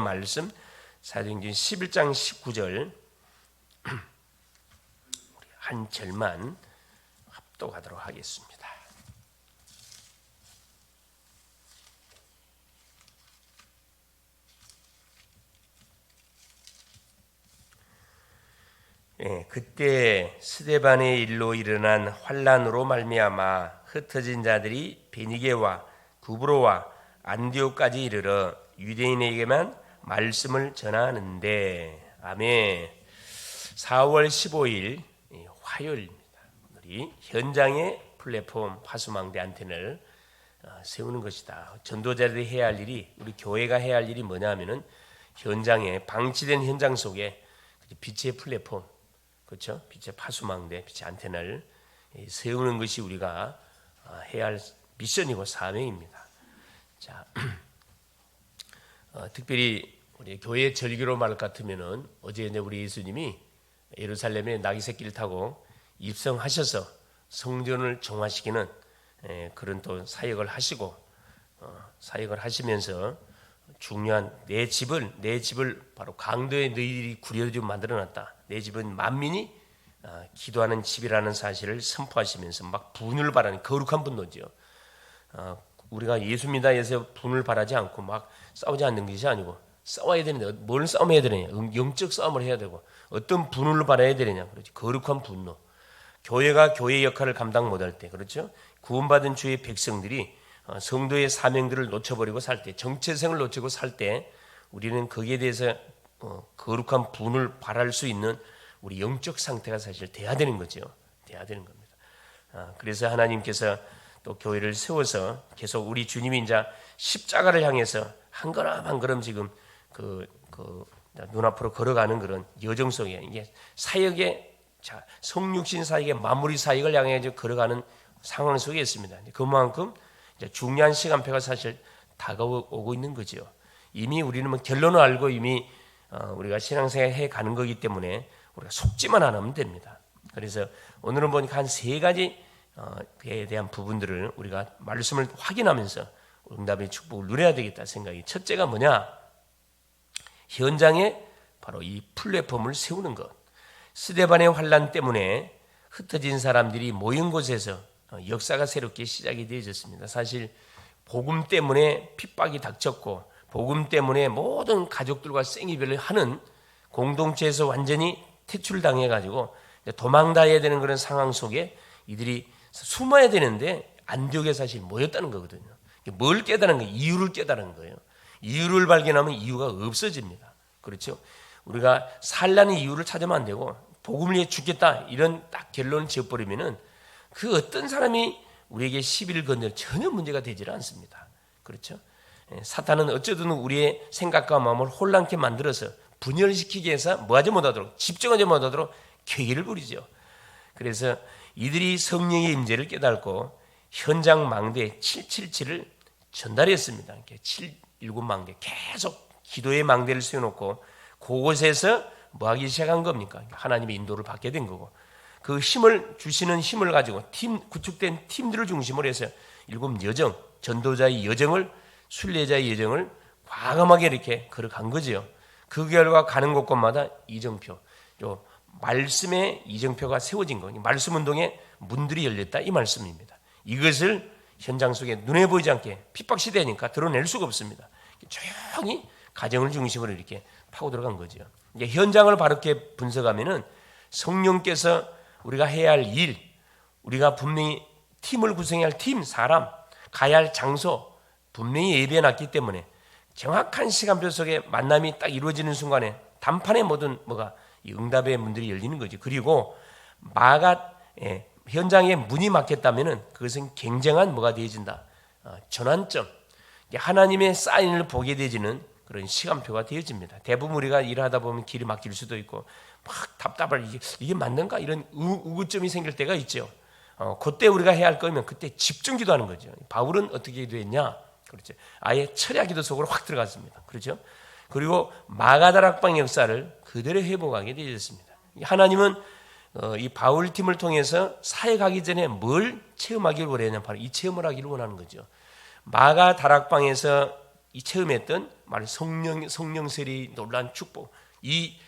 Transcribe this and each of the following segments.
말씀 사도행전 11장 19절 한 절만 합독하도록 하겠습니다. 그때 스데반의 일로 일어난 환난으로 말미암아 흩어진 자들이 베니게와 구브로와 안디옥까지 이르러 유대인에게만 말씀을 전하는데, 아멘. 4월 15일 화요일입니다. 오늘이 현장의 플랫폼 화수망대 안테나를 세우는 것이다. 전도자들이 해야 할 일이, 우리 교회가 해야 할 일이 뭐냐 하면은 현장에 방치된 현장 속에 빛의 플랫폼, 그렇죠? 빛의 파수망대, 빛의 안테나를 세우는 것이 우리가 해야 할 미션이고 사명입니다. 자, 특별히 우리 교회 절기로 말할 것 같으면은 어제 이제 우리 예수님이 예루살렘에 나귀 새끼를 타고 입성하셔서 성전을 정화시키는 그런 또 사역을 하시고 사역을 하시면서 중요한 내 집을 바로 강도에 너희들이 구려주고 만들어놨다. 내 집은 만민이 기도하는 집이라는 사실을 선포하시면서 막 분을 바라는 거룩한 분노죠. 우리가 예수 믿다 해서 분을 바라지 않고 막 싸우지 않는 것이 아니고 싸워야 되는데 뭘 싸움해야 되느냐? 영적 싸움을 해야 되고 어떤 분을 바라야 되느냐? 그렇지. 거룩한 분노. 교회가 교회 역할을 감당 못할 때, 그렇죠? 구원받은 주의 백성들이 성도의 사명들을 놓쳐버리고 살 때, 정체성을 놓치고 살 때 우리는 거기에 대해서 거룩한 분을 바랄 수 있는 우리 영적 상태가 사실 돼야 되는 거죠. 돼야 되는 겁니다. 그래서 하나님께서 또 교회를 세워서 계속 우리 주님이 이제 십자가를 향해서 한 걸음 한 걸음 지금 그 눈앞으로 걸어가는 그런 여정 속에 이게 사역의 성육신 사역의 마무리 사역을 향해 걸어가는 상황 속에 있습니다. 그만큼 이제 중요한 시간표가 사실 다가오고 있는 거죠. 이미 우리는 뭐 결론을 알고 이미 우리가 신앙생활 해 가는 거기 때문에 우리가 속지만 않으면 됩니다. 그래서 오늘은 보니까 한 세 가지에 대한 부분들을 우리가 말씀을 확인하면서 응답의 축복을 누려야 되겠다 생각이, 첫째가 뭐냐? 현장에 바로 이 플랫폼을 세우는 것. 스데반의 환난 때문에 흩어진 사람들이 모인 곳에서 역사가 새롭게 시작이 되어졌습니다. 사실 복음 때문에 핍박이 닥쳤고 복음 때문에 모든 가족들과 생이별을 하는 공동체에서 완전히 퇴출당해가지고 도망다녀야 되는 그런 상황 속에 이들이 숨어야 되는데 안디옥에 사실 모였다는 거거든요. 뭘 깨달은 거예요? 이유를 깨달은 거예요. 이유를 발견하면 이유가 없어집니다. 그렇죠? 우리가 살라는 이유를 찾으면 안 되고 복음을 위해 죽겠다 이런 딱 결론을 지어버리면은 그 어떤 사람이 우리에게 시비를 건들 전혀 문제가 되질 않습니다. 그렇죠? 사탄은 어쩌든 우리의 생각과 마음을 혼란케 만들어서 분열시키기 위해서 뭐하지 못하도록, 집중하지 못하도록 계기를 부리죠. 그래서 이들이 성령의 임재를 깨닫고 현장 망대 777을 전달했습니다. 719망대 계속 기도의 망대를 세워놓고 그곳에서 뭐 하기 시작한 겁니까? 하나님의 인도를 받게 된 거고, 그 힘을 주시는 힘을 가지고 구축된 팀들을 중심으로 해서 일곱 여정, 전도자의 여정을, 순례자의 여정을 과감하게 이렇게 걸어간 거죠. 그 결과 가는 곳곳마다 이정표, 또 말씀의 이정표가 세워진 거, 말씀 운동의 문들이 열렸다 이 말씀입니다. 이것을 현장 속에 눈에 보이지 않게 핍박 시대니까 드러낼 수가 없습니다. 조용히 가정을 중심으로 이렇게 파고 들어간 거죠. 이제 현장을 바르게 분석하면은 성령께서 우리가 해야 할 일, 우리가 분명히 팀을 구성해야 할 팀, 사람, 가야 할 장소 분명히 예비해놨기 때문에 정확한 시간표 속에 만남이 딱 이루어지는 순간에 단판의 모든 이 응답의 문들이 열리는 거죠. 그리고 현장에 문이 막혔다면은 그것은 굉장한 뭐가 되어진다. 전환점, 하나님의 사인을 보게 되어지는 그런 시간표가 되어집니다. 대부분 우리가 일하다 보면 길이 막힐 수도 있고 막 답답할 이게 맞는가 이런 우구점이 생길 때가 있죠. 그때 우리가 해야 할 거면 그때 집중 기도하는 거죠. 바울은 어떻게 기도했냐? 그렇죠. 아예 철야 기도 속으로 확 들어갔습니다. 그렇죠? 그리고 마가다락방 역사를 그대로 회복하게 되었습니다. 하나님은 이 바울 팀을 통해서 사역하기 전에 뭘 체험하기를 원하냐? 바로 이 체험을 하기를 원하는 거죠. 마가 다락방에서 이 체험했던 말 성령설이 놀라운 축복, 이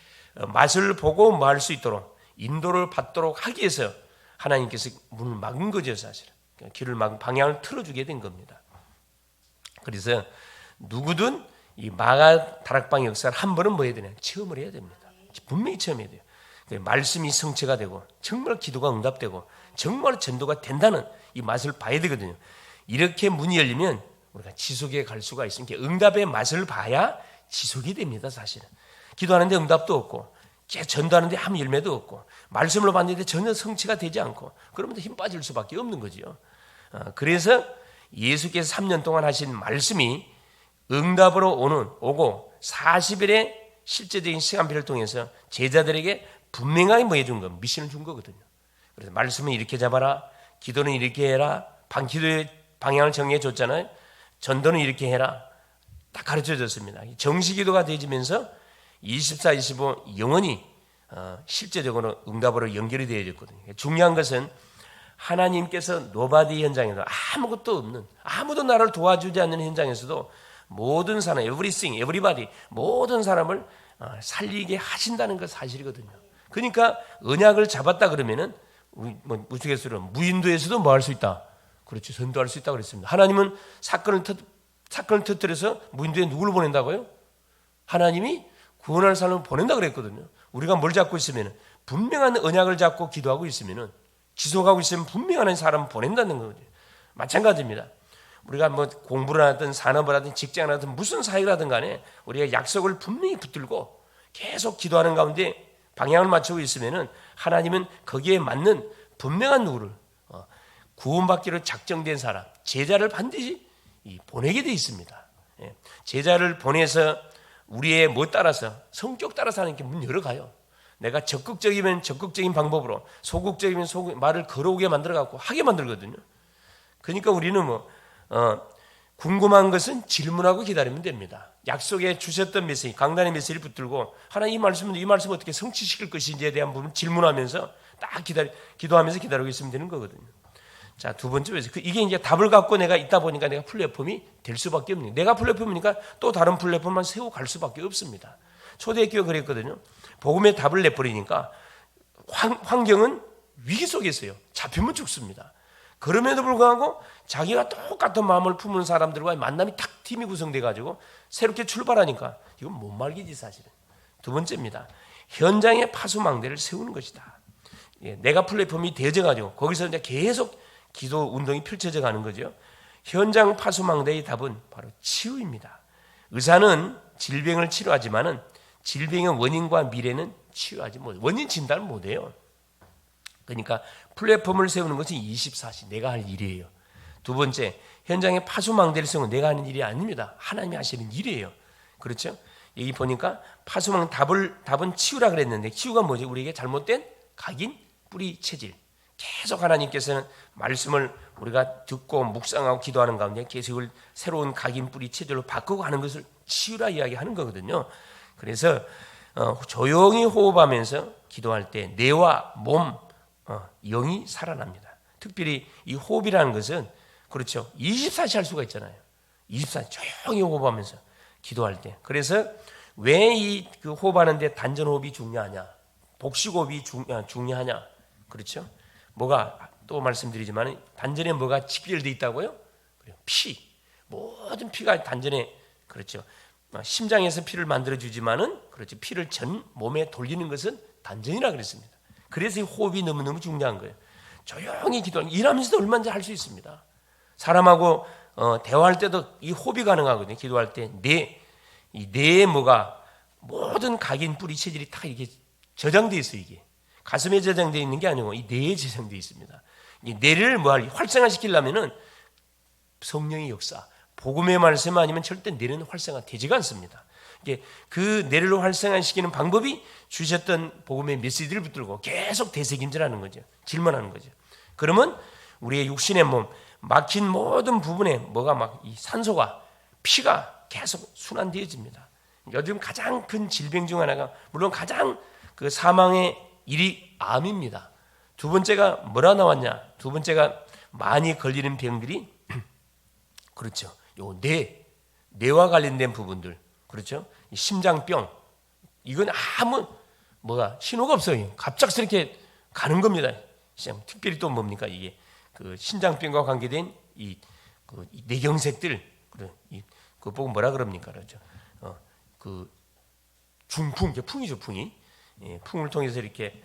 맛을 보고 뭐 할 수 있도록 인도를 받도록 하기 위해서 하나님께서 문을 막은 거죠, 사실은. 길을 막은 방향을 틀어주게 된 겁니다. 그래서 누구든 이 마가 다락방 역사를 한 번은 뭐 해야 되냐? 체험을 해야 됩니다. 분명히 체험해야 돼요. 말씀이 성취가 되고 정말 기도가 응답되고 정말 전도가 된다는 이 맛을 봐야 되거든요. 이렇게 문이 열리면 우리가 지속해 갈 수가 있으니까 응답의 맛을 봐야 지속이 됩니다. 사실은 기도하는데 응답도 없고 전도하는데 아무 열매도 없고 말씀을 받는데 전혀 성취가 되지 않고 그러면 힘 빠질 수밖에 없는 거죠. 그래서 예수께서 3년 동안 하신 말씀이 응답으로 오고 40일의 실제적인 시간표를 통해서 제자들에게 분명하게 뭐 해준 거, 미션을 준 거거든요. 그래서 말씀은 이렇게 잡아라, 기도는 이렇게 해라, 기도의 방향을 정해 줬잖아요. 전도는 이렇게 해라, 다 가르쳐 줬습니다. 정시 기도가 되어지면서 24, 25 영원히 실제적으로 응답으로 연결이 되어졌거든요. 중요한 것은 하나님께서 노바디 현장에서 아무것도 없는, 아무도 나를 도와주지 않는 현장에서도 모든 사람, everything, everybody, 모든 사람을 살리게 하신다는 것 사실이거든요. 그러니까 언약을 잡았다 그러면은 우스갯소리로 무인도에서도 뭐 할 수 있다? 그렇지, 전도할 수 있다고 그랬습니다. 하나님은 사건을 터뜨려서 무인도에 누구를 보낸다고요? 하나님이 구원할 사람을 보낸다 그랬거든요. 우리가 뭘 잡고 있으면 분명한 언약을 잡고 기도하고 있으면 지속하고 있으면 분명한 사람을 보낸다는 거죠. 마찬가지입니다. 우리가 뭐 공부를 하든 산업을 하든 직장을 하든 무슨 사역을 하든 간에 우리가 약속을 분명히 붙들고 계속 기도하는 가운데 방향을 맞추고 있으면 하나님은 거기에 맞는 분명한 누구를 구원받기로 작정된 사람, 제자를 반드시 보내게 돼 있습니다. 제자를 보내서 우리의 뭐 따라서 성격 따라서 하는 게 문 열어가요. 내가 적극적이면 적극적인 방법으로, 소극적이면 말을 걸어오게 만들어갖고 하게 만들거든요. 그러니까 우리는 궁금한 것은 질문하고 기다리면 됩니다. 약속에 주셨던 메시지, 강단의 메시지를 붙들고 하나님 이 말씀 어떻게 성취시킬 것인지에 대한 부분을 질문하면서 딱 기도하면서 기다리고 있으면 되는 거거든요. 자, 두 번째, 이게 이제 답을 갖고 내가 있다 보니까 내가 플랫폼이 될 수밖에 없는, 내가 플랫폼이니까 또 다른 플랫폼만 세우고 갈 수밖에 없습니다. 초대교회가 그랬거든요. 복음의 답을 내버리니까 환경은 위기 속에 있어요. 잡히면 죽습니다. 그럼에도 불구하고 자기가 똑같은 마음을 품은 사람들과의 만남이 딱 팀이 구성돼가지고 새롭게 출발하니까 이건 못 말기지 사실은. 두 번째입니다. 현장의 파수망대를 세우는 것이다. 내가 플랫폼이 되어져가지고 거기서 이제 계속 기도 운동이 펼쳐져 가는 거죠. 현장 파수망대의 답은 바로 치유입니다. 의사는 질병을 치료하지만은 질병의 원인과 미래는 치유하지 못, 원인 진단을 못 해요. 그러니까 플랫폼을 세우는 것은 24시 내가 할 일이에요. 두 번째, 현장에 파수망대를 세우는 내가 하는 일이 아닙니다. 하나님이 하시는 일이에요. 그렇죠? 여기 보니까 파수망 답은 치유라 그랬는데 치유가 뭐지? 우리에게 잘못된 각인, 뿌리, 체질. 계속 하나님께서는 말씀을 우리가 듣고 묵상하고 기도하는 가운데 계속 새로운 각인, 뿌리, 체질로 바꾸고 하는 것을 치유라 이야기하는 거거든요. 그래서 조용히 호흡하면서 기도할 때 뇌와 몸, 영이 살아납니다. 특별히 이 호흡이라는 것은 그렇죠. 24시 할 수가 있잖아요. 24시 조용히 호흡하면서 기도할 때. 그래서 왜 이 그 호흡하는데 단전 호흡이 중요하냐, 복식 호흡이 중요하냐, 그렇죠? 뭐가 또 말씀드리지만 단전에 뭐가 직결되어 있다고요? 피, 모든 피가 단전에 그렇죠. 심장에서 피를 만들어 주지만은 그렇죠. 피를 전 몸에 돌리는 것은 단전이라 그랬습니다. 그래서 이 호흡이 너무너무 중요한 거예요. 조용히 기도하는, 일하면서도 얼마든지 할 수 있습니다. 사람하고 대화할 때도 이 호흡이 가능하거든요. 기도할 때 뇌에 뭐가 모든 각인 뿌리 체질이 다 이렇게 저장되어 있어요. 이게 가슴에 저장되어 있는 게 아니고 이 뇌에 저장되어 있습니다. 이 뇌를 활성화시키려면은 성령의 역사, 복음의 말씀 아니면 절대 뇌는 활성화되지가 않습니다. 이게 그 뇌를 활성화시키는 방법이 주셨던 복음의 메시지를 붙들고 계속 되새김질하는 거죠. 질문하는 거죠. 그러면 우리의 육신의 몸 막힌 모든 부분에 뭐가 막 이 산소가 피가 계속 순환되어집니다. 요즘 가장 큰 질병 중 하나가 물론 가장 그 사망의 일이 암입니다. 두 번째가 뭐라 나왔냐? 두 번째가 많이 걸리는 병들이 그렇죠. 요 뇌와 관련된 부분들, 그렇죠? 이 심장병, 이건 아무 신호가 없어요. 갑작스럽게 가는 겁니다. 특별히 또 뭡니까 이게 그 신장병과 관계된 이 뇌경색들, 그 보고 뭐라 그럽니까, 그렇죠? 그 중풍, 풍이죠, 풍이. 예, 풍을 통해서 이렇게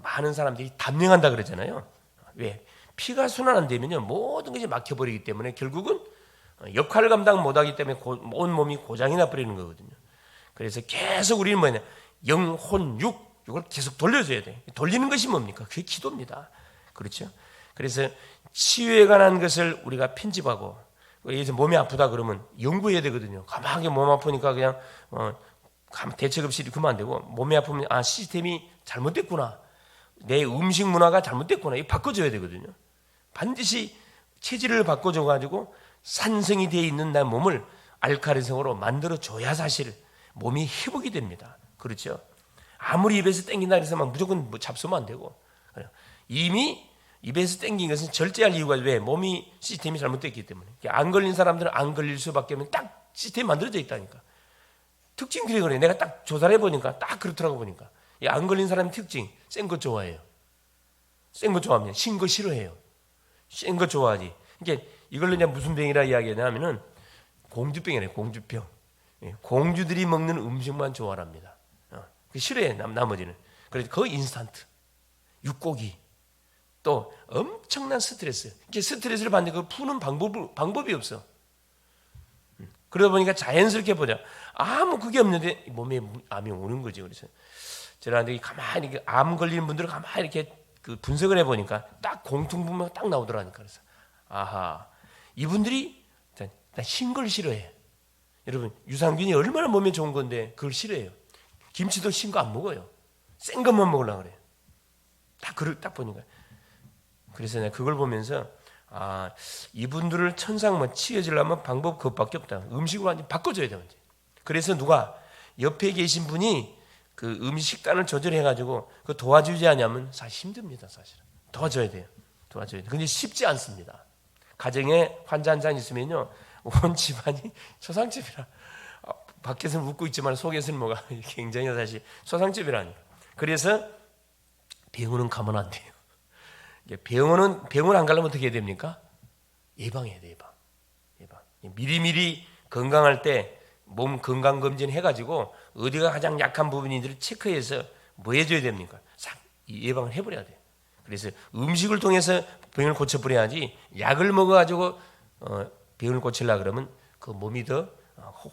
많은 사람들이 단명한다 그러잖아요. 왜? 피가 순환 안 되면요 모든 것이 막혀버리기 때문에 결국은 역할 감당 못하기 때문에 온 몸이 고장이 나버리는 거거든요. 그래서 계속 우리는 뭐냐, 영혼, 육을 계속 돌려줘야 돼. 돌리는 것이 뭡니까? 그게 기도입니다. 그렇죠? 그래서 치유에 관한 것을 우리가 편집하고, 예를 몸이 아프다 그러면 연구해야 되거든요. 가만하게 몸 아프니까 그냥 대책 없이 그만 안 되고, 몸이 아프면 시스템이 잘못됐구나, 내 음식 문화가 잘못됐구나, 이거 바꿔줘야 되거든요. 반드시 체질을 바꿔줘 가지고 산성이 되어 있는 내 몸을 알칼리성으로 만들어줘야 사실 몸이 회복이 됩니다. 그렇죠? 아무리 입에서 땡긴다 그래서 무조건 잡수면 안 되고, 이미 입에서 땡긴 것은 절제할 이유가, 왜? 몸이 시스템이 잘못됐기 때문에. 안 걸린 사람들은 안 걸릴 수밖에 없는 딱 시스템이 만들어져 있다니까. 특징들이 그래. 내가 딱 조사를 해보니까 딱 그렇더라고. 보니까 안 걸린 사람의 특징, 센 거 좋아해요. 센 거 좋아합니다. 신 거 싫어해요. 센 거 좋아하지. 그러니까 이걸로 이제 무슨 병이라 이야기하냐면은 공주병이래요. 공주병. 공주들이 먹는 음식만 좋아합니다. 싫어해. 나머지는. 그래서 거의 인스턴트, 육고기, 또 엄청난 스트레스. 이렇게 스트레스를 받는데 그걸 푸는 방법이 없어. 그러다 보니까 자연스럽게 보자, 아무 그게 없는데 몸에 암이 오는 거지. 그래서 저한테 가만히 암 걸리는 분들을 가만히 이렇게 분석을 해보니까 딱 공통분모가 딱 나오더라니까. 그래서 아하, 이분들이 신 걸 싫어해. 여러분, 유산균이 얼마나 몸에 좋은 건데 그걸 싫어해요. 김치도 신 거 안 먹어요. 센 것만 먹으려고 그래요. 딱 보니까. 그래서 내가 그걸 보면서 이분들을 천상 치유해주려면 방법 그것밖에 없다. 음식으로 완전히 바꿔줘야 돼. 그래서 누가 옆에 계신 분이 그 음식 식단을 조절해가지고 그 도와주지 않으면 사실 힘듭니다. 사실은 도와줘야 돼요. 도와줘야 돼. 근데 쉽지 않습니다. 가정에 환자 한 장 있으면요 온 집안이 소상집이라, 밖에서는 웃고 있지만 속에서는 뭐가 굉장히 사실 소상집이라니. 그래서 병원은 가면 안 돼요. 병원 안 가려면 어떻게 해야 됩니까? 예방해야 돼. 예방. 미리미리 건강할 때 몸 건강검진 해가지고 어디가 가장 약한 부분인지를 체크해서 뭐 해줘야 됩니까? 싹 예방을 해버려야 돼요. 그래서 음식을 통해서 병을 고쳐버려야지, 약을 먹어가지고 병을 고치려고 그러면 그 몸이 더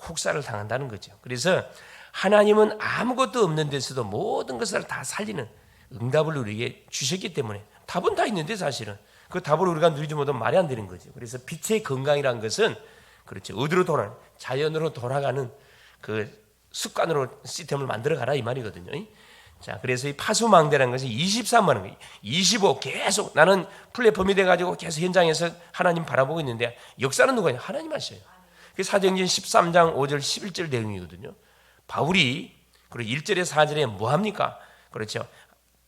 혹사를 당한다는 거죠. 그래서 하나님은 아무것도 없는 데서도 모든 것을 다 살리는 응답을 우리에게 주셨기 때문에 답은 다 있는데 사실은 그 답을 우리가 누리지 못하면 말이 안 되는 거죠. 그래서 빛의 건강이라는 것은, 그렇죠, 어디로 자연으로 돌아가는 그 습관으로 시스템을 만들어 가라 이 말이거든요. 자, 그래서 이 파수망대라는 것은 23만 원, 25 계속 나는 플랫폼이 돼가지고 계속 현장에서 하나님 바라보고 있는데, 역사는 누구냐? 하나님 하셔요. 그게 사도행전 13장 5절 11절 내용이거든요. 바울이 그리고 1절에 4절에 뭐 합니까? 그렇죠.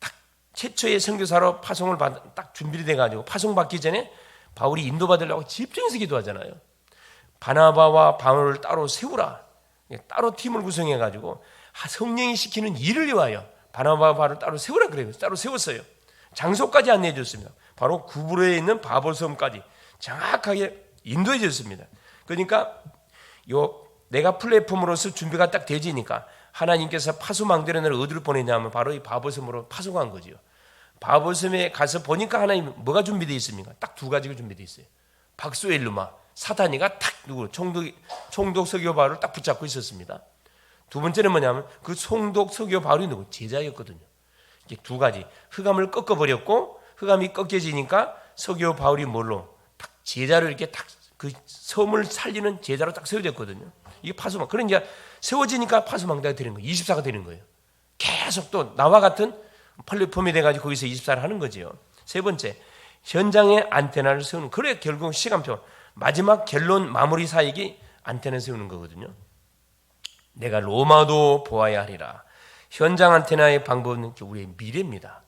딱 최초의 선교사로 파송을 딱 준비돼 가지고 파송 받기 전에 바울이 인도받으려고 집중해서 기도하잖아요. 바나바와 바울을 따로 세우라. 따로 팀을 구성해 가지고 성령이 시키는 일을 위하여 바나바와 바울을 따로 세우라 그래요. 따로 세웠어요. 장소까지 안내해 줬습니다. 바로 구브로에 있는 바볼섬까지 정확하게 인도해 줬습니다. 그러니까 내가 플랫폼으로서 준비가 딱 되지니까 하나님께서 파수망대를 어디로 보내냐면 바로 이 바볼섬으로 파송한 거죠. 바볼섬에 가서 보니까 하나님 뭐가 준비되어 있습니까? 딱 두 가지가 준비되어 있어요. 박소엘루마, 사탄이가 탁 총독 서기오 바울을 딱 붙잡고 있었습니다. 두 번째는 뭐냐면 그 총독 서기오 바울이 누구? 제자였거든요. 이게 두 가지. 흑암을 꺾어버렸고, 흑암이 꺾여지니까 서기오 바울이 뭘로? 딱 제자를 이렇게 딱 그 섬을 살리는 제자로 딱 세워졌거든요. 이게 파수망. 그러니까 세워지니까 파수망대가 되는 거예요. 24가 되는 거예요. 계속 또 나와 같은 플랫폼이 돼가지고 거기서 24를 하는 거죠. 세 번째, 현장에 안테나를 세우는. 그래 결국 시간표 마지막 결론 마무리 사역이 안테나 세우는 거거든요. 내가 로마도 보아야 하리라. 현장 안테나의 방법은 우리의 미래입니다.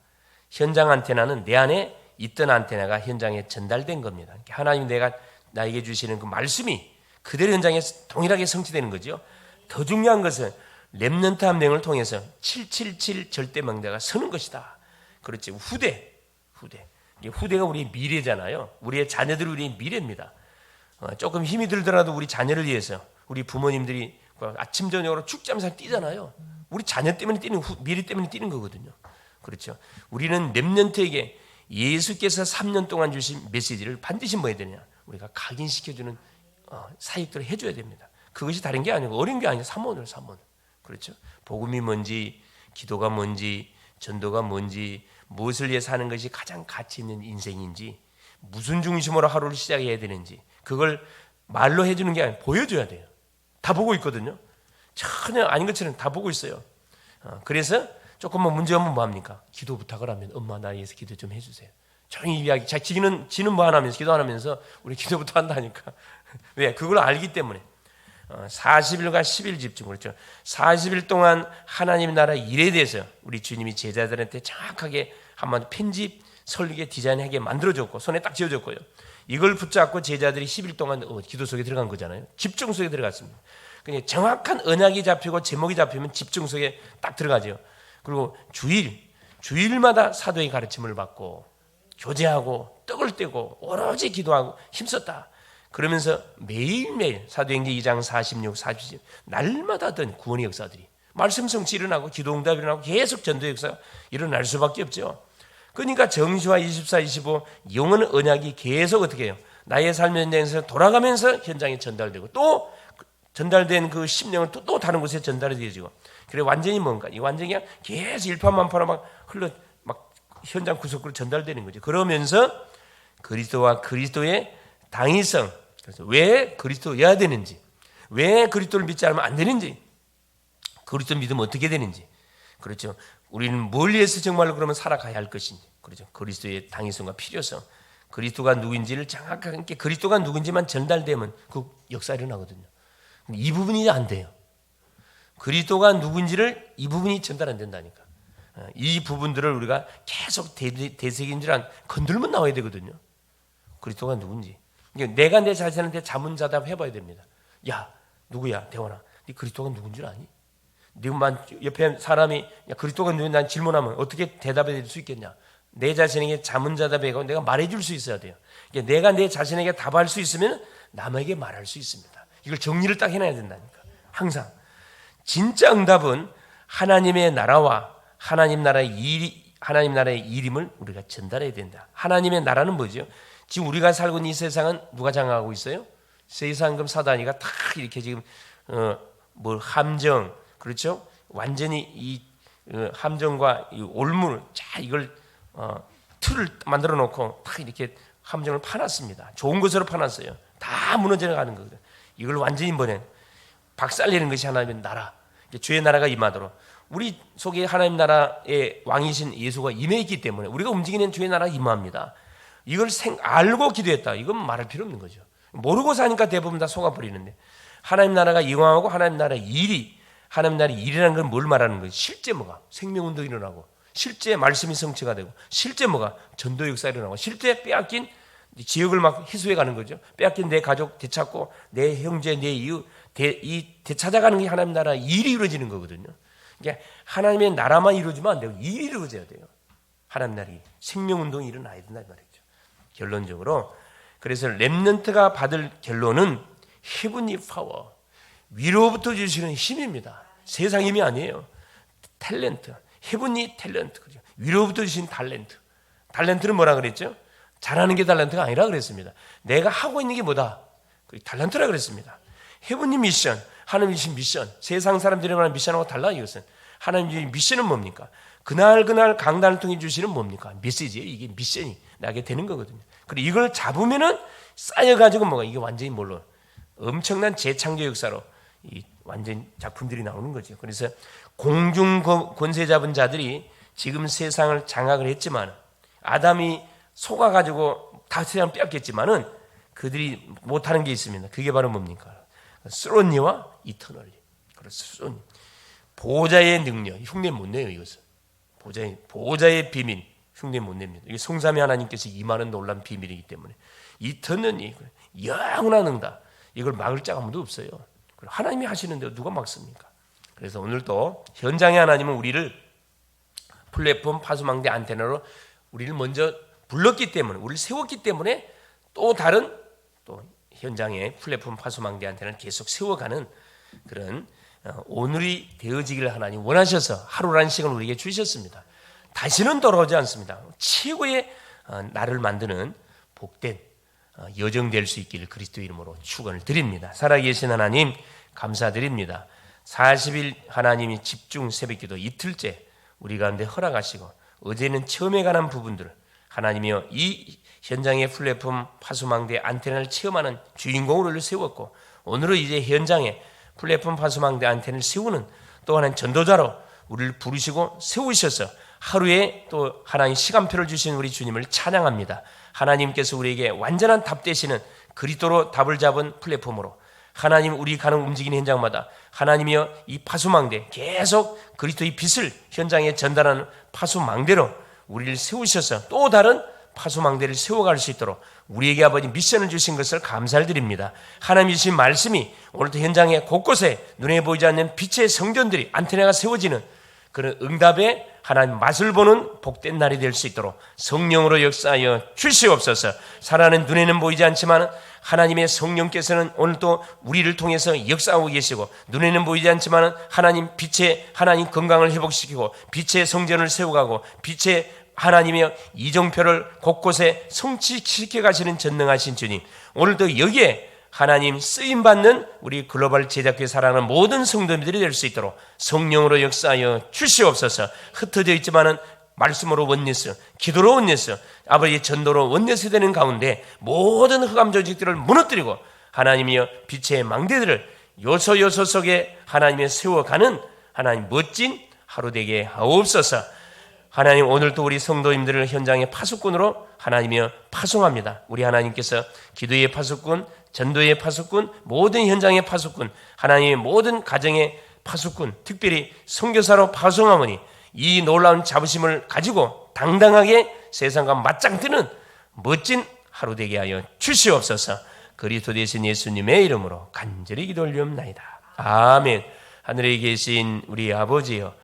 현장 안테나는 내 안에 있던 안테나가 현장에 전달된 겁니다. 하나님 나에게 주시는 그 말씀이 그대로 현장에 동일하게 성취되는 거죠. 더 중요한 것은 렘넌트 함령을 통해서 777 절대 명대가 서는 것이다. 그렇지. 후대가 우리의 미래잖아요. 우리의 자녀들이 우리의 미래입니다. 조금 힘이 들더라도 우리 자녀를 위해서 우리 부모님들이 아침 저녁으로 축제하면서 뛰잖아요. 우리 자녀 때문에 뛰는, 미래 때문에 뛰는 거거든요. 그렇죠. 우리는 렘넌트에게 예수께서 3년 동안 주신 메시지를 반드시 뭐 해야 되냐? 우리가 각인시켜주는 사역들을 해줘야 됩니다. 그것이 다른 게 아니고 어려운 게 아니고 사모를. 그렇죠. 복음이 뭔지, 기도가 뭔지, 전도가 뭔지, 무엇을 위해 사는 것이 가장 가치 있는 인생인지, 무슨 중심으로 하루를 시작해야 되는지, 그걸 말로 해주는 게 아니라 보여줘야 돼요. 다 보고 있거든요. 전혀 아닌 것처럼 다 보고 있어요. 그래서 조금만 문제 오면 뭐합니까? 기도 부탁을 하면 엄마 나 위해서 기도 좀 해주세요. 조용히 이야기. 지는 뭐 안 하면서 기도 안 하면서 우리 기도부터 한다니까. 왜? 그걸 알기 때문에. 40일과 10일 집중. 그렇죠. 40일 동안 하나님 나라 일에 대해서 우리 주님이 제자들한테 정확하게 한번 편집 설계 디자인하게 만들어줬고 손에 딱 쥐어줬고요. 이걸 붙잡고 제자들이 10일 동안 기도 속에 들어간 거잖아요. 집중 속에 들어갔습니다. 그냥 정확한 언약이 잡히고 제목이 잡히면 집중 속에 딱 들어가죠. 그리고 주일마다 사도의 가르침을 받고 교제하고 떡을 떼고 오로지 기도하고 힘썼다. 그러면서 매일매일 사도행전 2장 46, 47 날마다 하던 구원의 역사들이 말씀 성취 일어나고 기도 응답이 일어나고 계속 전도 역사가 일어날 수밖에 없죠. 그러니까 정시와 24, 25 영원 언약이 계속 어떻게 해요? 나의 삶의 현장에서 돌아가면서 현장에 전달되고 또 전달된 그 심령은 또 다른 곳에 전달이 되어지고 그래 완전히 뭔가 이 완전히 그냥 계속 일파만파로 막 현장 구석구로 전달되는 거죠. 그러면서 그리스도와 그리스도의 당위성, 그래서 왜 그리스도여야 되는지, 왜 그리스도를 믿지 않으면 안 되는지, 그리스도 믿으면 어떻게 되는지, 그렇죠. 우리는 뭘 위해서 정말로 그러면 살아가야 할 것인지, 그렇죠. 그리스도의 당위성과 필요성, 그리스도가 누구인지를 정확하게 그리스도가 누구인지만 전달되면 그 역사가 일어나거든요. 이 부분이 안 돼요. 그리스도가 누구인지를 이 부분이 전달 안 된다니까. 이 부분들을 우리가 계속 대세인지란 건들면 나와야 되거든요. 그리스도가 누군지. 내가 내 자신한테 자문자답 해봐야 됩니다. 야, 누구야, 대원아? 네 그리스도가 누군 줄 아니? 네만 옆에 사람이 야, 그리스도가 누군지 난 질문하면 어떻게 대답해 줄 수 있겠냐? 내 자신에게 자문자답하고 내가 말해줄 수 있어야 돼요. 내가 내 자신에게 답할 수 있으면 남에게 말할 수 있습니다. 이걸 정리를 딱 해놔야 된다니까. 항상 진짜 응답은 하나님의 나라와 하나님 나라의 일임을 우리가 전달해야 된다. 하나님의 나라는 뭐죠? 지금 우리가 살고 있는 이 세상은 누가 장악하고 있어요? 세상금 사단이가 다 이렇게 지금 함정, 그렇죠? 완전히 이 함정과 이 올무를 이걸 틀을 만들어 놓고 다 이렇게 함정을 파놨습니다. 좋은 것으로 파놨어요. 다 무너져 가는 거거든요. 이걸 완전히 박살내는 것이 하나님의 나라, 주의 나라가 임하도록 우리 속에 하나님 나라의 왕이신 예수가 임해있기 때문에 우리가 움직이는 주의 나라가 임합니다. 이걸 알고 기도했다. 이건 말할 필요 없는 거죠. 모르고 사니까 대부분 다 속아버리는데 하나님 나라가 임하고 하나님 나라의 일이 하나님 나라의 일이라는 건 뭘 말하는 거예요? 실제 뭐가? 생명운동이 일어나고 실제 말씀이 성취가 되고 실제 뭐가? 전도 역사가 일어나고 실제 빼앗긴 지역을 막 희수해 가는 거죠. 빼앗긴 내 가족 되찾고 내 형제, 내 이웃 되찾아가는 게 하나님 나라 일이 이루어지는 거거든요. 그러니까 하나님의 나라만 이루어지면 안 되고 일이 이루어져야 돼요. 하나님 나라의 생명운동이 일어나야 된다 말이죠. 결론적으로 그래서 렘넌트가 받을 결론은 헤븐리 파워, 위로부터 주시는 힘입니다. 세상 힘이 아니에요. 탤런트, 헤븐리 탤런트, 위로부터 주신 탤런트. 탤런트는 뭐라 그랬죠? 잘하는 게 탤런트가 아니라 그랬습니다. 내가 하고 있는 게 뭐다? 탤런트라 그랬습니다. 헤븐리 미션, 하나님 주신 미션, 세상 사람들이 말하는 미션하고 달라. 이것은 하나님 주신 미션은 뭡니까? 그날 강단을 통해 주시는 뭡니까? 메시지예요. 이게 미션이 나게 되는 거거든요. 그리고 이걸 잡으면은 쌓여가지고 뭐가 이게 완전히 뭘로 엄청난 재창조 역사로 이 완전 작품들이 나오는 거죠. 그래서 공중 권세 잡은 자들이 지금 세상을 장악을 했지만 아담이 속아가지고 다 세상 뺏겼지만은 그들이 못하는 게 있습니다. 그게 바로 뭡니까? 스론니와 이터널리. 그렇죠. 보호자의 능력, 흉내 못 내요. 이것은 보호자의 비밀, 흉내 못 냅니다. 이게 성삼위 하나님께서 임하는 놀라운 비밀이기 때문에 이터널리 영원한 응답. 이걸 막을 자가 아무도 없어요. 하나님이 하시는데 누가 막습니까? 그래서 오늘도 현장의 하나님은 우리를 플랫폼 파수망대 안테나로 우리를 먼저 불렀기 때문에, 우리를 세웠기 때문에 또 다른 또 현장의 플랫폼 파수망대 안테나를 계속 세워가는 그런 오늘이 되어지기를 하나님 원하셔서 하루라는 시간을 우리에게 주셨습니다. 다시는 돌아오지 않습니다. 최고의 나를 만드는 복된 여정될 수 있기를 그리스도 이름으로 축원을 드립니다. 살아계신 하나님 감사드립니다. 40일 하나님이 집중 새벽기도 이틀째 우리 가운데 허락하시고 어제는 처음에 관한 부분들 하나님이여 이 현장의 플랫폼 파수망대 안테나를 체험하는 주인공으로 세웠고 오늘은 이제 현장에 플랫폼 파수망대 안테나를 세우는 또 하나의 전도자로 우리를 부르시고 세우셔서 하루에 또 하나님 시간표를 주신 우리 주님을 찬양합니다. 하나님께서 우리에게 완전한 답 되시는 그리스도로 답을 잡은 플랫폼으로 하나님 우리 가는 움직이는 현장마다 하나님이여 이 파수망대 계속 그리스도의 빛을 현장에 전달하는 파수망대로 우리를 세우셔서 또 다른 파수망대를 세워갈 수 있도록 우리에게 아버지 미션을 주신 것을 감사를 드립니다. 하나님이 주신 말씀이 오늘도 현장에 곳곳에 눈에 보이지 않는 빛의 성전들이 안테나가 세워지는 그런 응답에 하나님 맛을 보는 복된 날이 될 수 있도록 성령으로 역사하여 주시옵소서. 살아는 눈에는 보이지 않지만 하나님의 성령께서는 오늘도 우리를 통해서 역사하고 계시고 눈에는 보이지 않지만 하나님 빛의 하나님 건강을 회복시키고 빛의 성전을 세워가고 빛의 하나님의 이정표를 곳곳에 성취시켜 가시는 전능하신 주님, 오늘도 여기에 하나님 쓰임받는 우리 글로벌 제작교회 사랑하는 모든 성도님들이 될 수 있도록 성령으로 역사하여 주시옵소서. 흩어져 있지만은 말씀으로 원내스, 기도로 원내스, 아버지의 전도로 원내스 되는 가운데 모든 흑암 조직들을 무너뜨리고 하나님이여 빛의 망대들을 요소 속에 하나님의 세워가는 하나님 멋진 하루 되게 하옵소서. 하나님 오늘도 우리 성도님들을 현장의 파수꾼으로 하나님이여 파송합니다. 우리 하나님께서 기도의 파수꾼, 전도의 파수꾼, 모든 현장의 파수꾼, 하나님의 모든 가정의 파수꾼, 특별히 선교사로 파송하오니 이 놀라운 자부심을 가지고 당당하게 세상과 맞짱 뜨는 멋진 하루 되게 하여 주시옵소서. 그리스도 되신 예수님의 이름으로 간절히 기도 올리옵나이다. 아멘. 하늘에 계신 우리 아버지여,